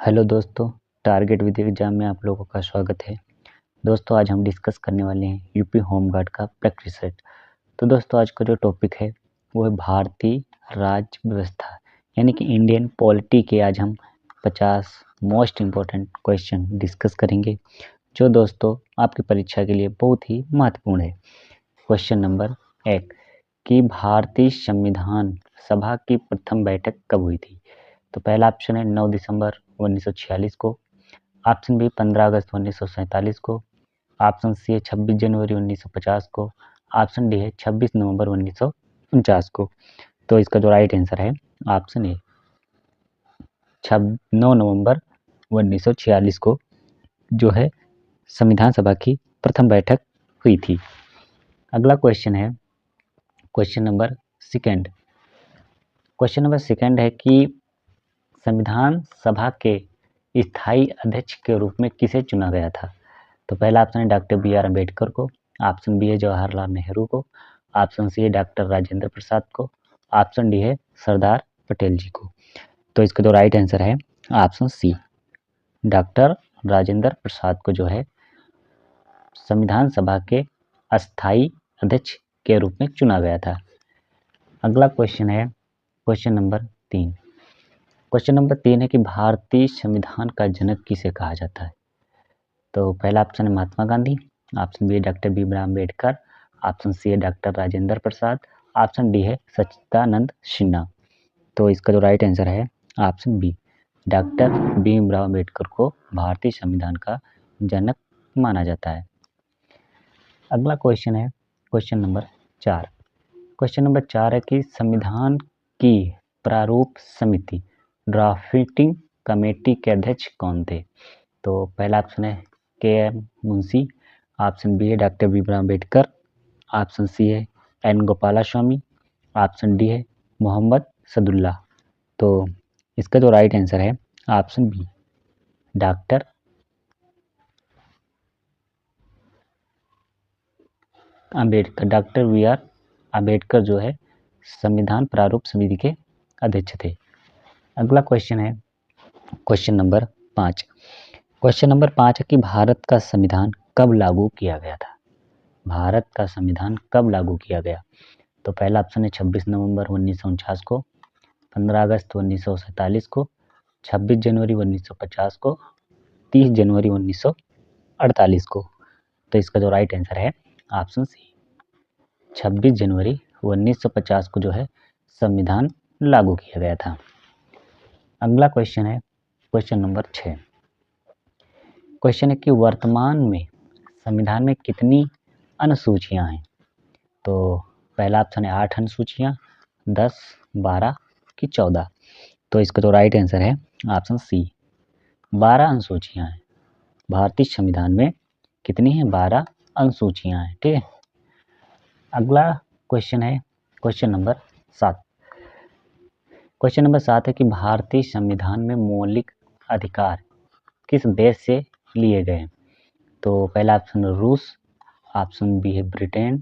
Hello दोस्तों, target with exam में आप लोगों का स्वागत है। दोस्तों आज हम डिस्कस करने वाले हैं यूपी होमगार्ड का प्रैक्टिस सेट। तो दोस्तों आज का जो टॉपिक है वो है भारतीय राज्य व्यवस्था यानी कि इंडियन पॉलिटी के आज हम 50 मोस्ट इम्पोर्टेंट क्वेश्चन डिस्कस करेंगे जो दोस्तों आपकी परीक्षा के लिए बहुत ही महत्वपूर्ण है। क्वेश्चन नंबर 1 कि भारतीय संविधान सभा की प्रथम बैठक कब हुई थी? तो पहला ऑप्शन है 9 दिसंबर 1946 को, ऑप्शन बी 15 अगस्त 1947 को, ऑप्शन सी है 26 जनवरी 1950 को, ऑप्शन डी है 26 नवंबर 1949 को। तो इसका जो राइट आंसर है ऑप्शन ए 9 नवंबर 1946 को जो है संविधान सभा की प्रथम बैठक हुई थी। अगला क्वेश्चन है question number second. Question number second है कि संविधान सभा के स्थायी अध्यक्ष के रूप में किसे चुना गया था? तो पहला ऑप्शन है डॉक्टर बी.आर. अम्बेडकर को, ऑप्शन बी है जवाहरलाल नेहरू को, ऑप्शन सी है डॉक्टर राजेंद्र प्रसाद को, ऑप्शन डी है सरदार पटेल जी को। तो इसका जो राइट आंसर है ऑप्शन सी डॉक्टर राजेंद्र प्रसाद को जो है संविधान सभा के अस्थायी अध्यक्ष के रूप में चुना गया था। अगला क्वेश्चन है क्वेश्चन नंबर 3। क्वेश्चन नंबर 3 है कि भारतीय संविधान का जनक किसे कहा जाता है? तो पहला ऑप्शन है महात्मा गांधी, ऑप्शन बी है doctor Bhimrao Ambedkar, option c है doctor Rajendra Prasad, option d है सच्चिदानंद सिन्हा। तो इसका जो राइट आंसर है option b doctor Bhimrao Ambedkar को भारतीय संविधान का जनक माना जाता है। अगला क्वेश्चन है क्वेश्चन नंबर 4। क्वेश्चन नंबर 4 है कि संविधान की प्रारूप समिति ड्राफ्टिंग कमेटी के अध्यक्ष कौन थे? तो पहला ऑप्शन है के.एम. मुंशी, ऑप्शन बी है doctor Bhimrao Ambedkar, option c है एन गोपालास्वामी, ऑप्शन डी है मोहम्मद सदुल्ला। तो इसका जो राइट आंसर है option b doctor Ambedkar, doctor B R. Ambedkar जो है संविधान प्रारूप समिति के अध्यक्ष थे। अगला क्वेश्चन है क्वेश्चन नंबर 5। क्वेश्चन नंबर 5 है कि भारत का संविधान कब लागू किया गया था? भारत का संविधान कब लागू किया गया? तो पहला ऑप्शन है 26 नवंबर 1949 को, 15 अगस्त 1947 को, 26 जनवरी 1950 को, 30 जनवरी 1948 को। तो इसका जो राइट आंसर है ऑप्शन सी 26 जनवरी 1950 को जो है संविधान लागू किया गया था। अगला क्वेश्चन है क्वेश्चन नंबर 6। क्वेश्चन है कि वर्तमान में संविधान में कितनी अनुसूचियां हैं? तो पहला ऑप्शन है 8 अनुसूचियां, 10, 12 की 14। तो इसका जो राइट आंसर है ऑप्शन सी 12 अनुसूचियां हैं। भारतीय संविधान में कितनी है? 12 अनुसूचियां हैं। ठीक है। अगला क्वेश्चन है क्वेश्चन नंबर 7। क्वेश्चन नंबर 7 है कि भारतीय संविधान में मौलिक अधिकार किस देश से लिए गए? तो पहला ऑप्शन रूस, ऑप्शन बी है Britain,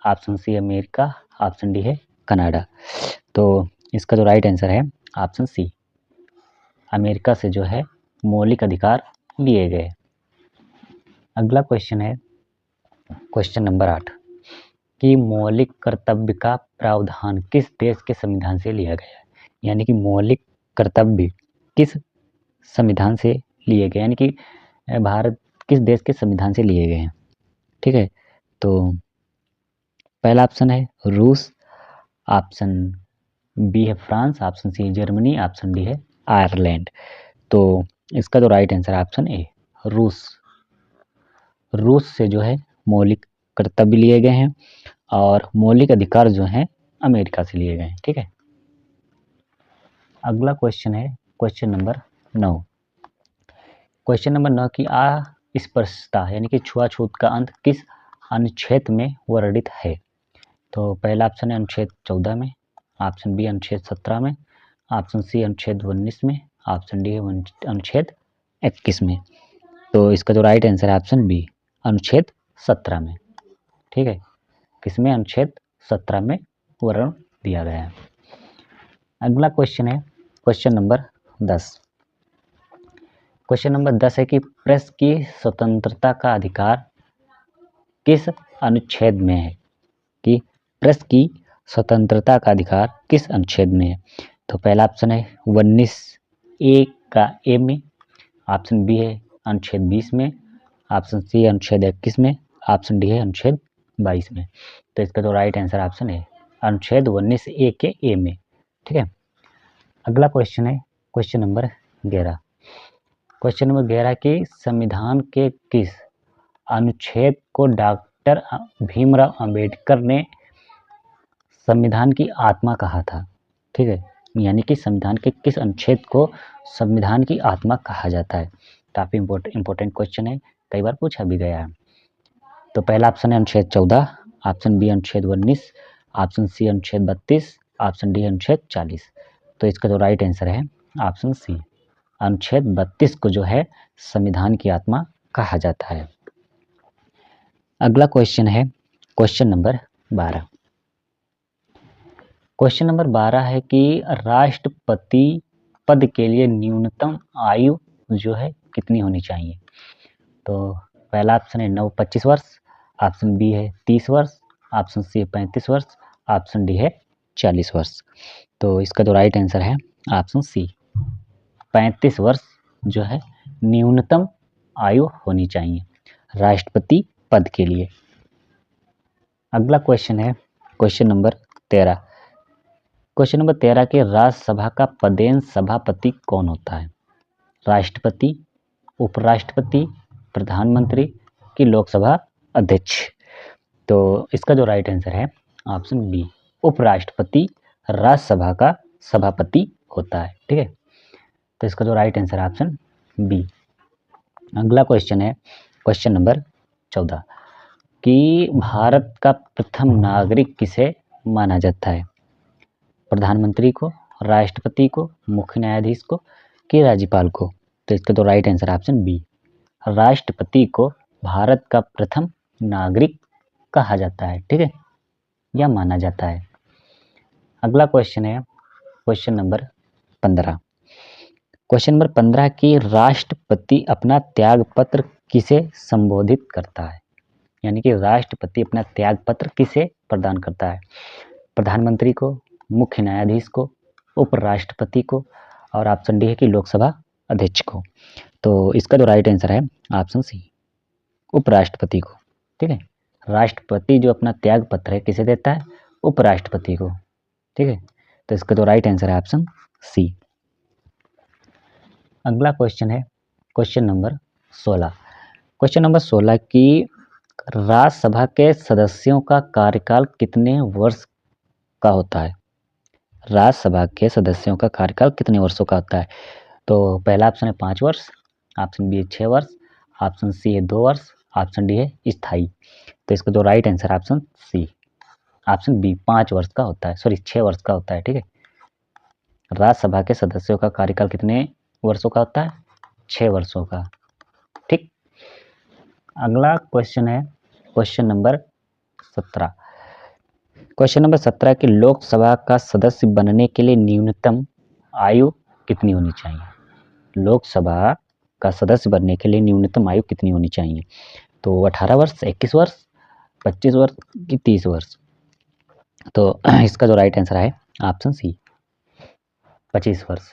option c America, option d है कनाडा। तो इसका जो राइट आंसर है ऑप्शन सी अमेरिका से जो है मौलिक अधिकार लिए गए। अगला क्वेश्चन है क्वेश्चन नंबर 8 कि मौलिक कर्तव्य का प्रावधान किस देश के संविधान से लिया गया है? यानी कि मौलिक कर्तव्य किस संविधान से लिए गए, यानी कि भारत किस देश के संविधान से लिए गए हैं। ठीक है। तो पहला ऑप्शन है रूस, ऑप्शन बी है फ्रांस, ऑप्शन सी है जर्मनी, ऑप्शन डी है आयरलैंड। तो इसका जो राइट आंसर है ऑप्शन ए रूस। रूस से जो है मौलिक कर्तव्य लिए गए हैं और मौलिक अधिकार जो हैं अमेरिका से लिए गए हैं। ठीक है। अगला क्वेश्चन है क्वेश्चन नंबर 9। क्वेश्चन नंबर 9 की अस्पृश्यता यानी कि छुआछूत का अंत किस अनुच्छेद में वर्णित है? तो पहला ऑप्शन है अनुच्छेद 14 में, ऑप्शन बी अनुच्छेद 17 में, ऑप्शन सी अनुच्छेद 19 में, ऑप्शन डी है अनुच्छेद 21 में। तो इसका जो राइट आंसर है ऑप्शन बी अनुच्छेद 17 में। ठीक है। किसमें? अनुच्छेद 17 में वर्णन दिया गया है। अगला क्वेश्चन है क्वेश्चन नंबर 10। क्वेश्चन नंबर 10 है कि प्रेस की स्वतंत्रता का अधिकार किस अनुच्छेद में है, कि प्रेस की स्वतंत्रता का अधिकार किस अनुच्छेद में है। तो पहला ऑप्शन है 19A का ए में, ऑप्शन बी है अनुच्छेद 20 में, ऑप्शन सी है अनुच्छेद 21 में, ऑप्शन डी है अनुच्छेद 22 में। तो इसका तो राइट आंसर ऑप्शन है अनुच्छेद 19A के ए में। ठीक है, अगला क्वेश्चन है क्वेश्चन नंबर 11। क्वेश्चन नंबर 11 कि संविधान के किस अनुच्छेद को डॉक्टर भीमराव अंबेडकर ने संविधान की आत्मा कहा था। ठीक है, यानी कि संविधान के किस अनुच्छेद को संविधान की आत्मा कहा जाता है। काफ़ी इंपॉर्टेंट क्वेश्चन है, कई बार पूछा भी गया है। तो पहला ऑप्शन है अनुच्छेद 14, ऑप्शन बी अनुच्छेद 19, ऑप्शन सी अनुच्छेद 32, ऑप्शन डी अनुच्छेद 40। तो इसका जो राइट आंसर है ऑप्शन सी, अनुच्छेद 32 को जो है संविधान की आत्मा कहा जाता है। अगला क्वेश्चन है क्वेश्चन नंबर 12। क्वेश्चन नंबर 12 है कि राष्ट्रपति पद के लिए न्यूनतम आयु जो है कितनी होनी चाहिए। तो पहला ऑप्शन है 25 वर्ष, ऑप्शन बी है 30 वर्ष, ऑप्शन सी है 35 वर्ष, ऑप्शन डी है 40 वर्ष। तो इसका जो राइट आंसर है ऑप्शन सी, 35 वर्ष जो है न्यूनतम आयु होनी चाहिए राष्ट्रपति पद के लिए। अगला क्वेश्चन है क्वेश्चन नंबर 13। क्वेश्चन नंबर 13 के राज्यसभा का पदेन सभापति कौन होता है। राष्ट्रपति, उपराष्ट्रपति, प्रधानमंत्री की लोकसभा अध्यक्ष। तो इसका जो राइट आंसर है ऑप्शन बी, उपराष्ट्रपति राज्यसभा का सभापति होता है। ठीक है, तो इसका जो राइट आंसर है ऑप्शन बी। अगला क्वेश्चन है क्वेश्चन नंबर 14 कि भारत का प्रथम नागरिक किसे माना जाता है। प्रधानमंत्री को, राष्ट्रपति को, मुख्य न्यायाधीश को कि राज्यपाल को। तो इसका तो राइट आंसर ऑप्शन बी, राष्ट्रपति को भारत का प्रथम नागरिक कहा जाता है। ठीक है, या माना जाता है। अगला क्वेश्चन है क्वेश्चन नंबर 15। क्वेश्चन नंबर 15 की राष्ट्रपति अपना त्याग पत्र किसे संबोधित करता है, यानी कि राष्ट्रपति अपना त्याग पत्र किसे प्रदान करता है। प्रधानमंत्री को, मुख्य न्यायाधीश को, उपराष्ट्रपति को, और ऑप्शन डी है कि लोकसभा अध्यक्ष को। तो इसका जो राइट आंसर है ऑप्शन सी, उपराष्ट्रपति को। ठीक है, राष्ट्रपति जो अपना त्याग पत्र है किसे देता है, उपराष्ट्रपति को। ठीक है, तो इसका जो राइट आंसर है ऑप्शन सी। अगला क्वेश्चन है क्वेश्चन नंबर 16। क्वेश्चन नंबर 16 की राज्यसभा के सदस्यों का कार्यकाल कितने वर्ष का होता है। राज्यसभा के सदस्यों का कार्यकाल कितने वर्षों का होता है। तो पहला ऑप्शन है 5 वर्ष, ऑप्शन बी है 6 वर्ष, ऑप्शन सी है 2 वर्ष, ऑप्शन डी है स्थायी। तो इसका जो राइट आंसर है ऑप्शन सी, ऑप्शन बी 5 वर्ष का होता है, सॉरी 6 वर्ष का होता है। ठीक है, राज्यसभा के सदस्यों का कार्यकाल कितने वर्षों का होता है, 6 वर्षों का। ठीक, अगला क्वेश्चन है क्वेश्चन नंबर 17। क्वेश्चन नंबर 17 कि लोकसभा का सदस्य बनने के लिए न्यूनतम आयु कितनी होनी चाहिए। लोकसभा का सदस्य बनने के लिए न्यूनतम आयु कितनी होनी चाहिए। तो 18 वर्ष, 21 वर्ष, 25 वर्ष कि 30 वर्ष। तो इसका जो राइट आंसर है ऑप्शन सी, 25 वर्ष।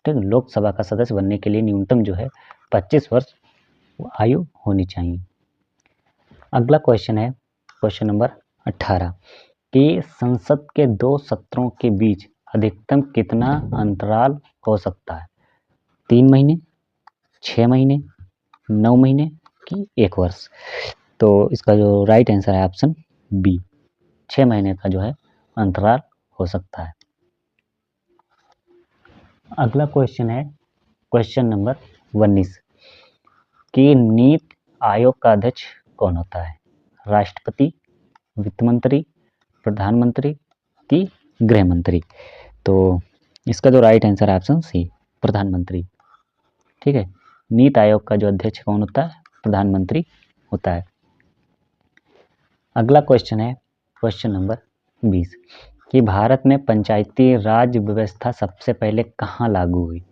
ठीक है, लोकसभा का सदस्य बनने के लिए न्यूनतम जो है 25 वर्ष आयु होनी चाहिए। अगला क्वेश्चन है क्वेश्चन नंबर 18 कि संसद के 2 सत्रों के बीच अधिकतम कितना अंतराल हो सकता है। 3 महीने, 6 महीने, 9 महीने कि 1 वर्ष। तो इसका जो राइट आंसर है ऑप्शन बी, 6 महीने का जो है अंतराल हो सकता है। अगला क्वेश्चन है क्वेश्चन नंबर 19 कि नीति आयोग का अध्यक्ष कौन होता है। राष्ट्रपति, वित्त मंत्री, प्रधानमंत्री की गृह मंत्री। तो इसका जो राइट आंसर है ऑप्शन सी, प्रधानमंत्री। ठीक है, नीति आयोग का जो अध्यक्ष कौन होता है, प्रधानमंत्री होता है। अगला क्वेश्चन है क्वेश्चन नंबर 20 कि भारत में पंचायती राज व्यवस्था सबसे पहले कहाँ लागू हुई।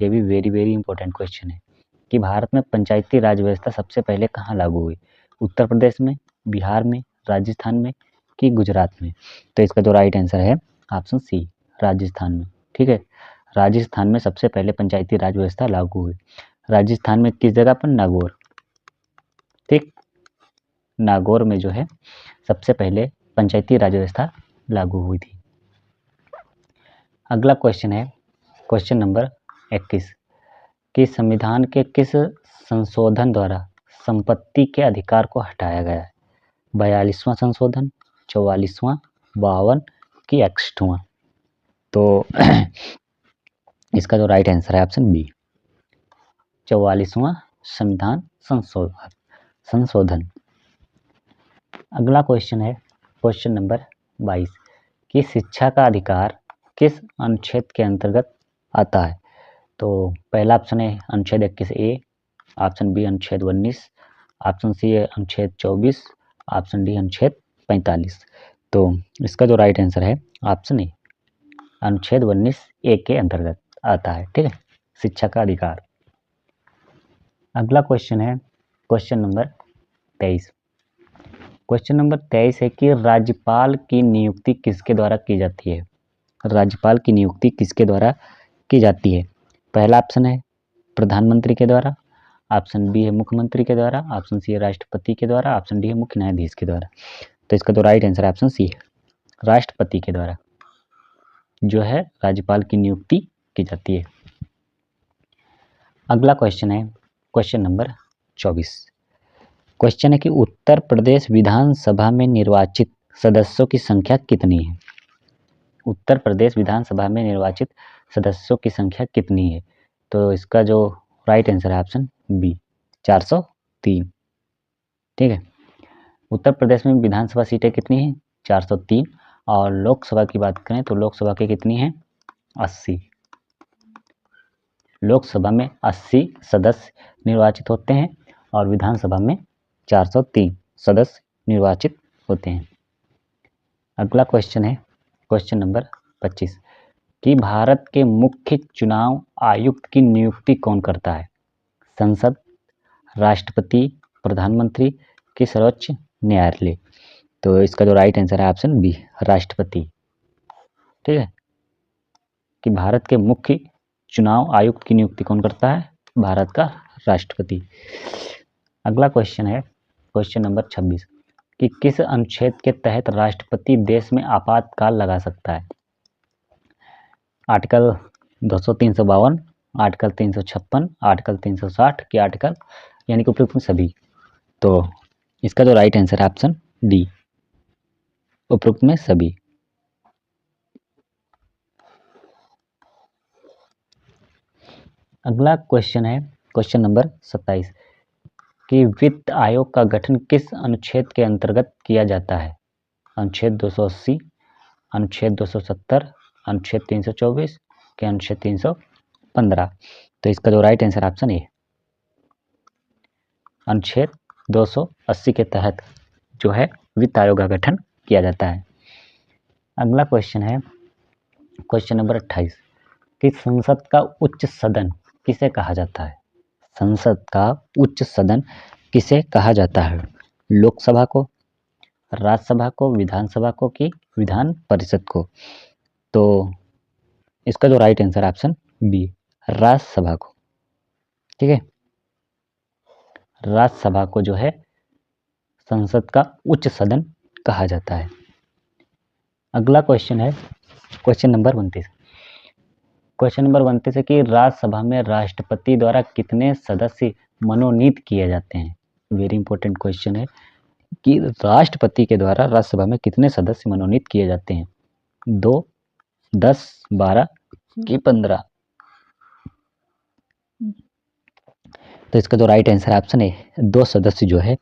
ये भी वेरी इंपॉर्टेंट क्वेश्चन है। कि भारत में पंचायती राज व्यवस्था सबसे पहले कहाँ लागू हुई? उत्तर प्रदेश में, बिहार में, राजस्थान में कि गुजरात में? तो इसका जो राइट आंसर है ऑप्शन सी, राजस्थान में। ठीक है, राजस्थान में सबसे पहले पंचायती राज व्यवस्था लागू हुई। राजस्थान में किस जगह पर? नागौर। ठीक, नागौर में जो है सबसे पहले पंचायती राज व्यवस्था लागू हुई थी। अगला क्वेश्चन है क्वेश्चन नंबर 21 कि संविधान के किस संशोधन द्वारा संपत्ति के अधिकार को हटाया गया है? 42वां संशोधन, 44वां, 52 कि 61वां? तो इसका जो राइट आंसर है ऑप्शन बी, 44वां संविधान संशोधन। अगला क्वेश्चन है क्वेश्चन नंबर 22 कि शिक्षा का अधिकार किस अनुच्छेद के अंतर्गत आता है? तो पहला ऑप्शन है अनुच्छेद 21A, ऑप्शन बी अनुच्छेद 19, ऑप्शन सी है अनुच्छेद 24, ऑप्शन डी अनुच्छेद 45। तो इसका जो राइट आंसर है ऑप्शन ए, अनुच्छेद 19A के अंतर्गत आता है। ठीक है, शिक्षा का अधिकार। अगला क्वेश्चन है क्वेश्चन नंबर 23। क्वेश्चन नंबर 23 है कि राज्यपाल की नियुक्ति किसके द्वारा की जाती है? राज्यपाल की नियुक्ति किसके द्वारा की जाती है? पहला ऑप्शन है प्रधानमंत्री के द्वारा, ऑप्शन बी है मुख्यमंत्री के द्वारा, ऑप्शन सी है राष्ट्रपति के द्वारा, ऑप्शन डी है मुख्य न्यायाधीश के द्वारा। तो इसका जो राइट आंसर है ऑप्शन सी है, राष्ट्रपति के द्वारा जो है राज्यपाल की नियुक्ति की जाती है। अगला क्वेश्चन है क्वेश्चन नंबर 24। क्वेश्चन है कि उत्तर प्रदेश विधानसभा में निर्वाचित सदस्यों की संख्या कितनी है? उत्तर प्रदेश विधानसभा में निर्वाचित सदस्यों की संख्या कितनी है? तो इसका जो राइट आंसर है ऑप्शन बी, 403। ठीक है, उत्तर प्रदेश में विधानसभा सीटें कितनी हैं? 403। और लोकसभा की बात करें तो लोकसभा की कितनी है? 80। लोकसभा में 80 सदस्य निर्वाचित होते हैं और विधानसभा में 403 सदस्य निर्वाचित होते हैं। अगला क्वेश्चन है क्वेश्चन नंबर 25 कि भारत के मुख्य चुनाव आयुक्त की नियुक्ति कौन करता है? संसद, राष्ट्रपति, प्रधानमंत्री कि सर्वोच्च न्यायालय? तो इसका जो राइट आंसर है ऑप्शन बी, राष्ट्रपति। ठीक है, कि भारत के मुख्य चुनाव आयुक्त की नियुक्ति कौन करता है? भारत का राष्ट्रपति। अगला क्वेश्चन है क्वेश्चन नंबर 26 कि किस अनुच्छेद के तहत राष्ट्रपति देश में आपातकाल लगा सकता है? आर्टिकल 200-352, आर्टिकल 356, आर्टिकल 360 कि आर्टिकल यानी कि उपयुक्त में सभी? तो इसका जो राइट आंसर है ऑप्शन डी, उपयुक्त में सभी। अगला क्वेश्चन है क्वेश्चन नंबर 27 कि वित्त आयोग का गठन किस अनुच्छेद के अंतर्गत किया जाता है? अनुच्छेद 280, अनुच्छेद 270, अनुच्छेद 324 के अनुच्छेद 315? तो इसका जो राइट आंसर ऑप्शन ए, अनुच्छेद 280 के तहत जो है वित्त आयोग का गठन किया जाता है। अगला क्वेश्चन है क्वेश्चन नंबर 28 कि संसद का उच्च सदन किसे कहा जाता है? संसद का उच्च सदन किसे कहा जाता है? लोकसभा को, राज्यसभा को, विधानसभा को कि विधान परिषद को? तो इसका जो right answer option b, Rajya Sabha को। ठीक है, राज्यसभा को जो है संसद का उच्च सदन कहा जाता है। अगला क्वेश्चन है क्वेश्चन नंबर 29। क्वेश्चन नंबर 29 है कि राज्यसभा में राष्ट्रपति द्वारा कितने सदस्य मनोनीत किए जाते हैं? वेरी इंपॉर्टेंट क्वेश्चन है कि राष्ट्रपति के द्वारा राज्यसभा में कितने सदस्य मनोनीत किए जाते हैं? 2, 10, 12 कि 15? तो इसका जो राइट आंसर ऑप्शन है 2 सदस्य जो है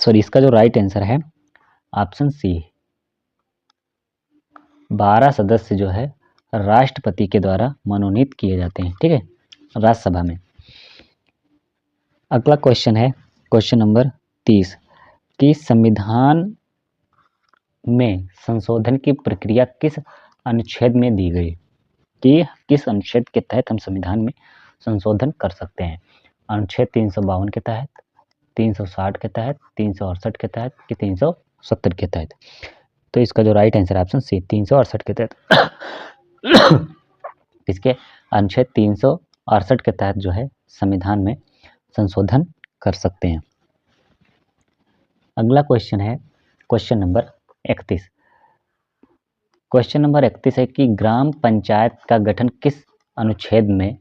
इसका जो राइट आंसर है ऑप्शन सी, 12 सदस्य जो है राष्ट्रपति के द्वारा मनोनीत किए जाते हैं। ठीक है, राज्यसभा में। अगला क्वेश्चन है क्वेश्चन नंबर 30 कि संविधान में संशोधन की प्रक्रिया किस अनुच्छेद में दी गई? कि किस अनुच्छेद के तहत हम संविधान में संशोधन कर सकते हैं? अनुच्छेद 352 के तहत, 360 के तहत, 368 के तहत कि 370 के तहत? तो इसका जो राइट आंसर ऑप्शन सी 368 के तहत इसके अनुच्छेद 368 के तहत जो है संविधान में संशोधन कर सकते हैं। अगला क्वेश्चन है क्वेश्चन नंबर 31। क्वेश्चन नंबर 31 है कि ग्राम पंचायत का गठन किस अनुच्छेद में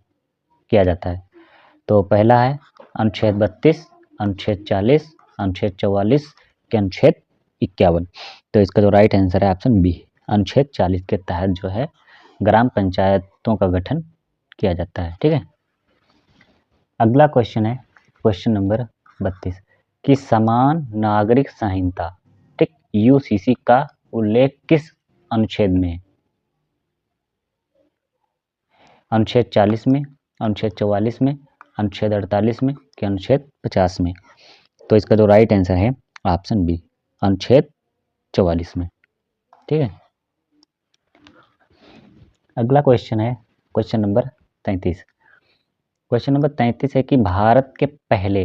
किया जाता है? तो पहला है अनुच्छेद 32, अनुच्छेद 40, अनुच्छेद 44 के अनुच्छेद 51। तो इसका जो राइट आंसर है ऑप्शन बी, अनुच्छेद 40 के तहत जो है ग्राम पंचायतों का गठन किया जाता है। ठीक है। अगला क्वेश्चन है क्वेश्चन नंबर 32 कि समान नागरिक संहिता, ठीक, यूसीसी का उल्लेख किस अनुच्छेद में है? अनुच्छेद 40 में, अनुच्छेद 44 में, अनुच्छेद 48 में कि अनुच्छेद 50 में? तो इसका जो राइट आंसर है ऑप्शन बी, अनुच्छेद 44 में। ठीक है। अगला क्वेश्चन है क्वेश्चन नंबर 33। क्वेश्चन नंबर 33 है कि भारत के पहले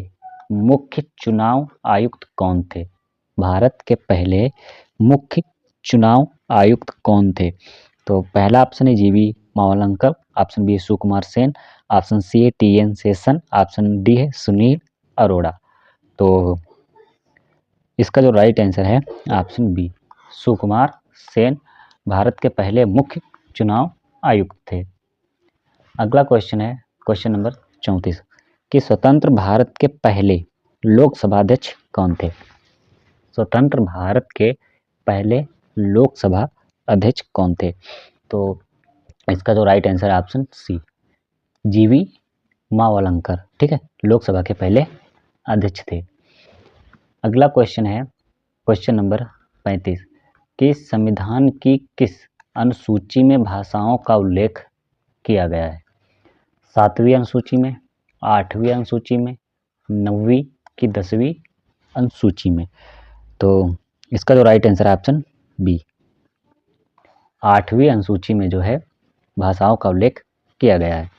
मुख्य चुनाव आयुक्त कौन थे? भारत के पहले मुख्य चुनाव आयुक्त कौन थे? तो पहला ऑप्शन है जीवी मावलंकर, ऑप्शन बी है सुकुमार सेन, ऑप्शन सी है टीएन शेषन, ऑप्शन डी है सुनील अरोड़ा। तो इसका जो राइट आंसर है ऑप्शन बी, सुकुमार सेन भारत के पहले मुख्य चुनाव आयुक्त थे। अगला क्वेश्चन है क्वेश्चन नंबर 34 कि स्वतंत्र भारत के पहले लोकसभा अध्यक्ष कौन थे? स्वतंत्र भारत के पहले लोकसभा अध्यक्ष कौन थे? तो इसका जो राइट आंसर है ऑप्शन सी, जीवी मावलंकर। ठीक है, लोकसभा के पहले अध्यक्ष थे। अगला क्वेश्चन है क्वेश्चन नंबर 35 कि संविधान की किस अनुसूची में भाषाओं का उल्लेख किया गया है? 7वीं अनुसूची में, 8वीं अनुसूची में, 9वीं की 10वीं अनुसूची में? तो इसका जो राइट आंसर है ऑप्शन बी, 8वीं अनुसूची में जो है भाषाओं का उल्लेख किया गया है।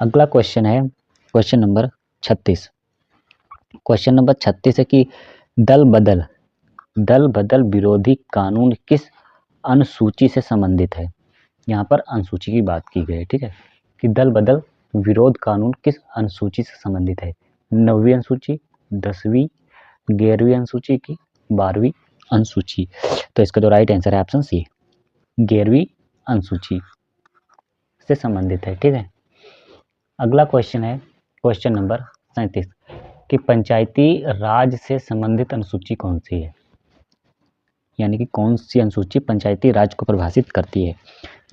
अगला क्वेश्चन है क्वेश्चन नंबर 36। क्वेश्चन नंबर 36 है कि दल बदल विरोधी कानून किस अनुसूची से संबंधित है? यहाँ पर अनुसूची की बात की गई है। ठीक है, कि दल बदल विरोध कानून किस अनुसूची से संबंधित है? 9वीं अनुसूची, 10वीं, 11वीं अनुसूची की 12वीं अनुसूची? तो इसका जो राइट आंसर है ऑप्शन सी, 11वीं अनुसूची से संबंधित है। ठीक है। अगला क्वेश्चन है क्वेश्चन नंबर 37 कि पंचायती राज से संबंधित अनुसूची कौन सी है? यानी कि कौन सी अनुसूची पंचायती राज को परिभाषित करती है?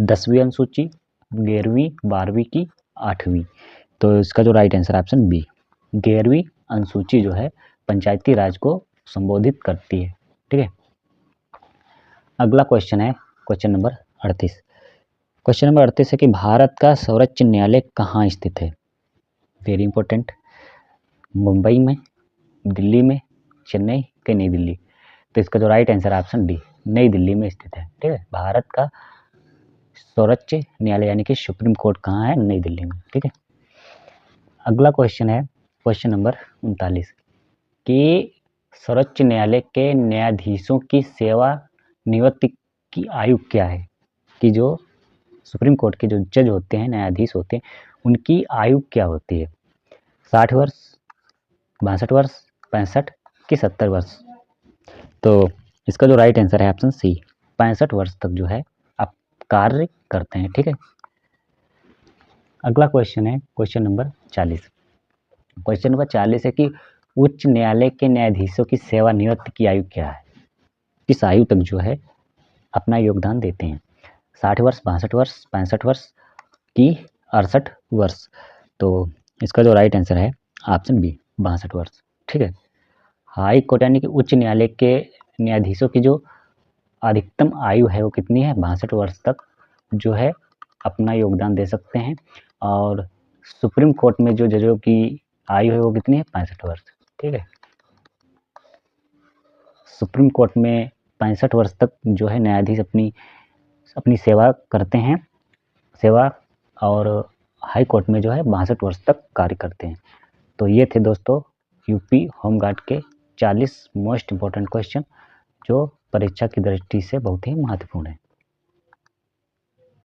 10वीं अनुसूची, 11वीं, 12वीं की 8वीं? तो इसका जो राइट आंसर ऑप्शन बी, 11वीं अनुसूची जो है पंचायती राज को संबोधित करती है। ठीक है। अगला क्वेश्चन है क्वेश्चन नंबर 38। क्वेश्चन नंबर 38 है कि भारत का सर्वोच्च न्यायालय कहाँ स्थित है? Very important. मुंबई में, दिल्ली में, चेन्नई के नई दिल्ली? तो इसका जो राइट आंसर है ऑप्शन डी, नई दिल्ली में स्थित है। ठीक है, भारत का सर्वोच्च न्यायालय यानी कि सुप्रीम कोर्ट कहाँ है? नई दिल्ली में। ठीक है। अगला क्वेश्चन है क्वेश्चन नंबर 39 कि सर्वोच्च न्यायालय के न्यायाधीशों की सेवा निवृत्ति की आयु क्या है? कि जो सुप्रीम कोर्ट के जो जज होते हैं, न्यायाधीश होते हैं, उनकी आयु क्या होती है? 60 वर्ष, 62 वर्ष, 65 कि 70 वर्ष? तो इसका जो राइट आंसर है ऑप्शन सी, 65 वर्ष तक जो है आप कार्य करते हैं। ठीक है। अगला क्वेश्चन है क्वेश्चन नंबर 40। क्वेश्चन नंबर 40 है कि उच्च न्यायालय के न्यायाधीशों की सेवानिवृत्ति की आयु क्या है? किस आयु तक जो है अपना योगदान देते हैं? 60 वर्ष, 62 वर्ष, 65 वर्ष कि 68 वर्ष? तो इसका जो राइट आंसर है ऑप्शन बी, 62 वर्ष। ठीक है। हाई कोर्ट यानी कि उच्च न्यायालय के न्यायाधीशों की जो अधिकतम आयु है वो कितनी है? 62 वर्ष तक जो है अपना योगदान दे सकते हैं। और सुप्रीम कोर्ट में जो जजों की आयु है वो कितनी है? 65 वर्ष। ठीक है। सुप्रीम कोर्ट में 65 वर्ष तक जो है न्यायाधीश अपनी सेवा करते हैं, सेवा। और हाई कोर्ट में जो है 62 वर्ष तक कार्य करते हैं। तो ये थे दोस्तों यूपी होमगार्ड के 40 मोस्ट इम्पोर्टेंट क्वेश्चन जो परीक्षा की दृष्टि से बहुत ही महत्वपूर्ण है।